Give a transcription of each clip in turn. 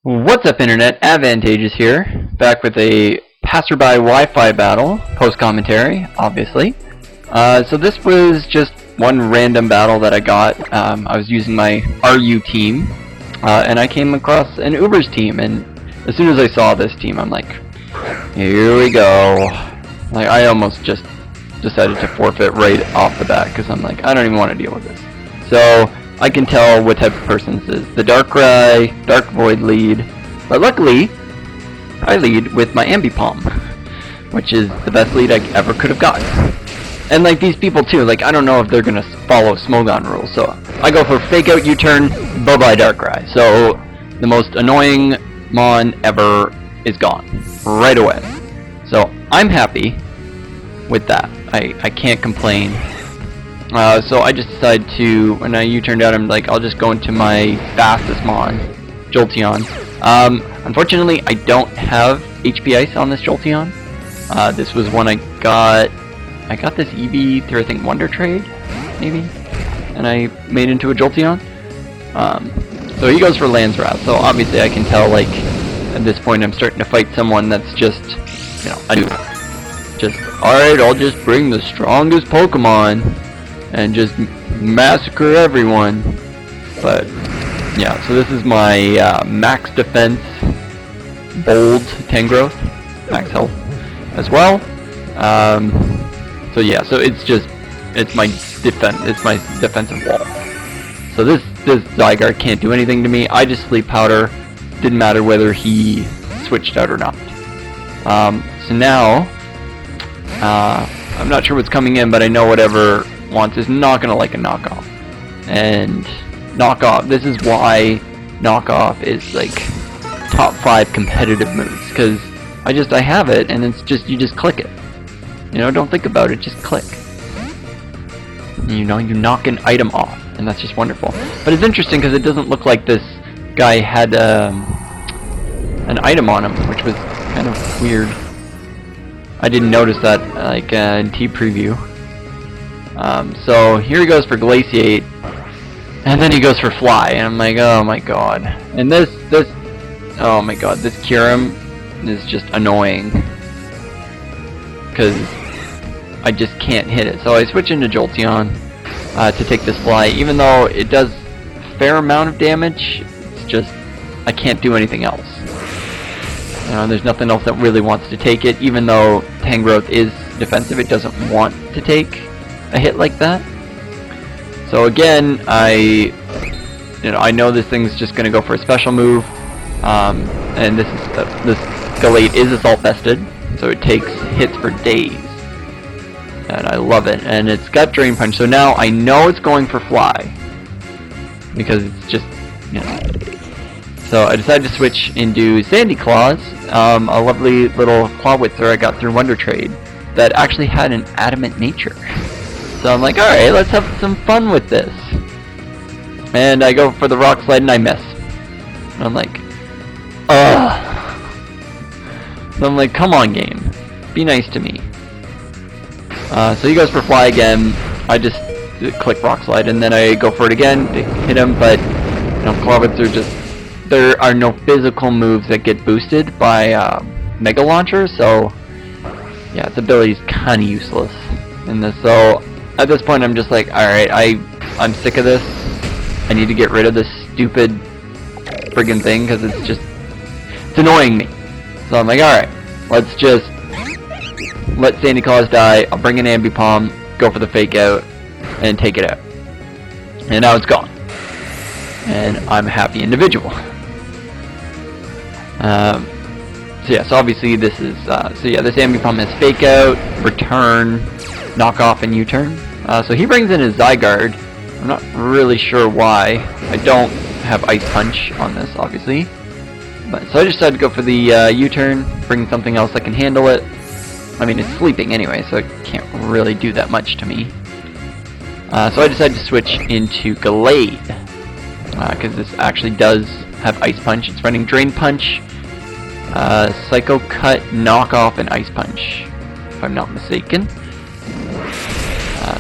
What's up, Internet? Advantageous here, back with a Passerby Wi-Fi battle, post-commentary, obviously. So this was just one random battle that I got. I was using my RU team, and I came across an Uber's team, and as soon as I saw this team, I'm like, here we go. Like, I almost just decided to forfeit right off the bat, because I'm like, I don't even want to deal with this. So I can tell what type of person this is. The Darkrai, Dark Void lead, but luckily, I lead with my Ambipom, which is the best lead I ever could have gotten. And like these people too, like I don't know if they're gonna follow Smogon rules, so I go for fake out U-turn, bye-bye Darkrai. So the most annoying Mon ever is gone right away. So I'm happy with that. I can't complain. So I just decided to, when I U-turned out, I'm like, I'll just go into my fastest Mon, Jolteon. Unfortunately, I don't have HP Ice on this Jolteon. This was one I got this EV through, I think, Wonder Trade, maybe? And I made into a Jolteon. So he goes for Landsrat, so obviously I can tell, like, at this point I'm starting to fight someone that's just, you know, alright, I'll just bring the strongest Pokemon and just massacre everyone. But yeah, so this is my max defense bold Tangrowth, max health as well. So yeah, so it's my defensive wall. So this Zygarde can't do anything to me. I just Sleep Powder. Didn't matter whether he switched out or not. So now I'm not sure what's coming in, but I know whatever wants is not gonna like a knockoff. And knockoff, this is why knockoff is like top 5 competitive moves, because I have it and it's just, you just click it. You know, don't think about it, just click. You know, you knock an item off, and that's just wonderful. But it's interesting because it doesn't look like this guy had an item on him, which was kind of weird. I didn't notice that like in T-Preview. So here he goes for Glaciate, and then he goes for Fly, and I'm like, oh my god. And this oh my god, this Kyurem is just annoying, because I just can't hit it. So I switch into Jolteon to take this Fly, even though it does a fair amount of damage. It's just, I can't do anything else. You know, there's nothing else that really wants to take it, even though Tangrowth is defensive, it doesn't want to take a hit like that. So again, I know this thing's just gonna go for a special move, and this Galate is Assault Vested, so it takes hits for days, and I love it. And it's got Drain Punch, so now I know it's going for Fly, because it's just, you know. So I decided to switch into Sandy Claws, a lovely little Clawitzer I got through Wonder Trade that actually had an adamant nature. So I'm like, alright, let's have some fun with this. And I go for the Rock Slide and I miss. And I'm like, ugh. So I'm like, come on, game. Be nice to me. So he goes for Fly again. I just click Rock Slide and then I go for it again to hit him, but you know, Clawitzer just, there are no physical moves that get boosted by Mega Launcher, so yeah, its ability is kind of useless in this. So at this point I'm just like, alright, I'm sick of this. I need to get rid of this stupid friggin' thing, because it's annoying me. So I'm like, alright, let's just let Sandy Claus die. I'll bring in Ambipom, go for the fake out, and take it out. And now it's gone. And I'm a happy individual. So yeah, so obviously this is, this Ambipom has Fake Out, Return, Knock Off, and U-Turn. So he brings in his Zygarde. I'm not really sure why. I don't have Ice Punch on this, obviously. But so I just decided to go for the U-Turn, bring something else that can handle it. I mean, it's sleeping anyway, so it can't really do that much to me. So I decided to switch into Gallade, because this actually does have Ice Punch. It's running Drain Punch, Psycho Cut, Knock Off, and Ice Punch, if I'm not mistaken.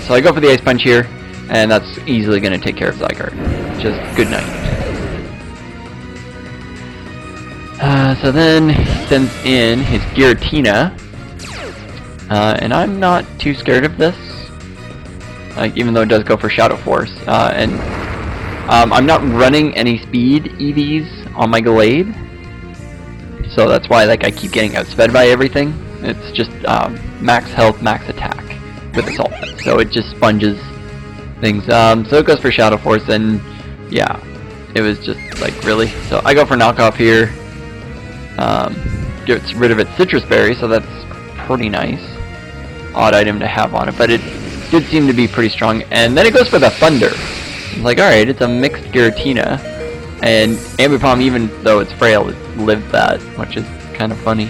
So I go for the Ice Punch here, and that's easily going to take care of Zygarde. Just good night. So then he sends in his Giratina, and I'm not too scared of this. Like, even though it does go for Shadow Force, and I'm not running any speed EVs on my Glade, so that's why like I keep getting outsped by everything. It's just max health, max attack with Assault Vest, so it just sponges things. So it goes for Shadow Force, and yeah, it was just like, really. So I go for knockoff here. Gets rid of its Citrus Berry, so that's pretty nice. Odd item to have on it, but it did seem to be pretty strong. And then it goes for the Thunder. It's like, alright, it's a mixed Giratina, and Ambipom, even though it's frail, it lived that, which is kind of funny.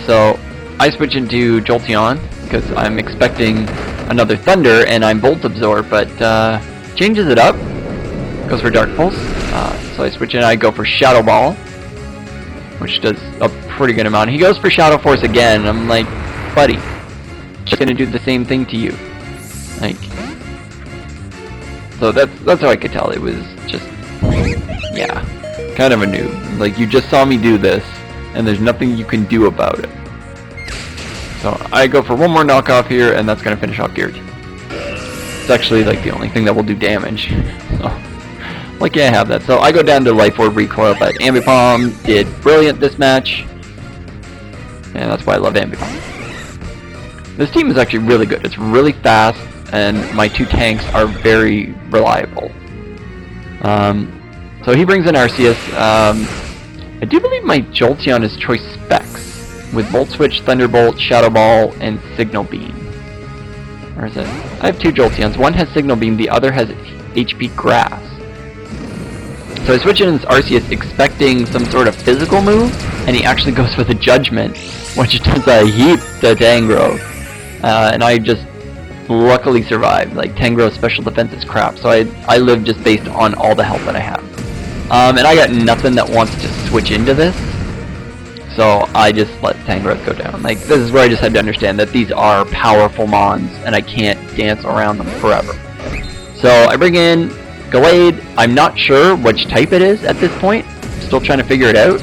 So I switch into Jolteon because I'm expecting another Thunder, and I'm Volt Absorb, but changes it up. Goes for Dark Pulse. So I switch in, I go for Shadow Ball, which does a pretty good amount. He goes for Shadow Force again, and I'm like, buddy, just gonna do the same thing to you. Like, so that's how I could tell. It was just, yeah, kind of a noob. Like, you just saw me do this, and there's nothing you can do about it. So I go for one more knockoff here, and that's gonna finish off Giratina. It's actually like the only thing that will do damage. So, lucky I have that. So I go down to Life Orb Recoil, but Ambipom did brilliant this match, and that's why I love Ambipom. This team is actually really good. It's really fast, and my two tanks are very reliable. So he brings in Arceus. I do believe my Jolteon is choice specs with Volt Switch, Thunderbolt, Shadow Ball, and Signal Beam. Or is it? I have two Jolteons. One has Signal Beam, the other has HP Grass. So I switch in his Arceus expecting some sort of physical move, and he actually goes for the Judgment, which does a heap to Tangrowth. And I just luckily survived. Like, Tangrowth's special defense is crap, so I live just based on all the health that I have. And I got nothing that wants to switch into this, so I just let Tangrowth go down. Like, this is where I just had to understand that these are powerful mons, and I can't dance around them forever. So I bring in Glade. I'm not sure which type it is at this point. Still trying to figure it out.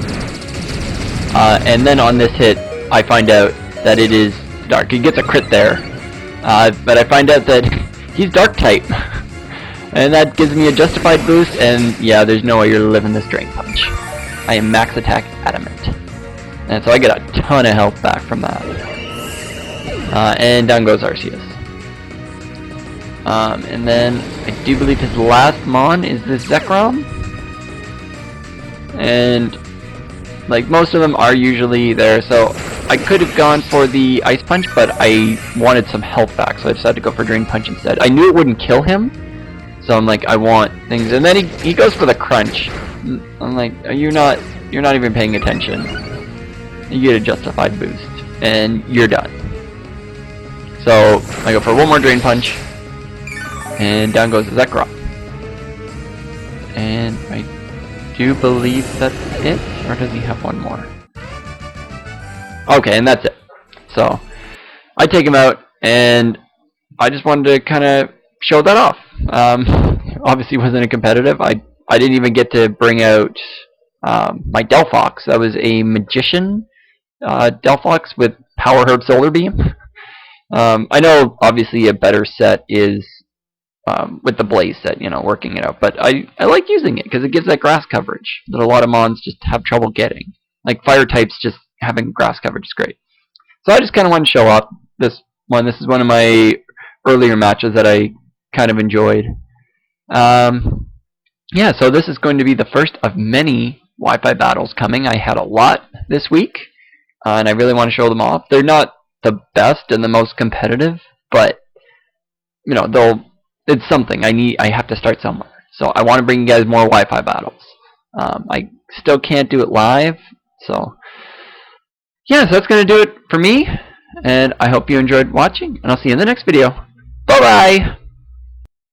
And then on this hit, I find out that it is Dark. He gets a crit there. But I find out that he's Dark type. And that gives me a justified boost, and yeah, there's no way you're living this Drain Punch. I am max attack adamant. And so I get a ton of health back from that. And down goes Arceus. And then I do believe his last mon is this Zekrom. And like, most of them are usually there, so I could have gone for the Ice Punch, but I wanted some health back, so I decided to go for Drain Punch instead. I knew it wouldn't kill him, so I'm like, I want things. And then he goes for the Crunch. I'm like, you're not even paying attention. You get a justified boost, and you're done. So I go for one more Drain Punch, and down goes Zekrom. And I do believe that's it, or does he have one more? Okay, and that's it. So I take him out, and I just wanted to kind of show that off. Obviously wasn't a competitive. I didn't even get to bring out my Delphox. That was a Magician Delphox with Power Herb Solar Beam. I know obviously a better set is with the Blaze set, you know, working it out, but I like using it because it gives that grass coverage that a lot of mons just have trouble getting. Like, fire types, just having grass coverage is great. So I just kind of wanted to show off this one. This is one of my earlier matches that I kind of enjoyed. Yeah, so this is going to be the first of many Wi-Fi battles coming. I had a lot this week, and I really want to show them off. They're not the best and the most competitive, but you know, it's something. I have to start somewhere. So I want to bring you guys more Wi-Fi battles. I still can't do it live, so yeah, so that's going to do it for me, and I hope you enjoyed watching, and I'll see you in the next video. Bye-bye!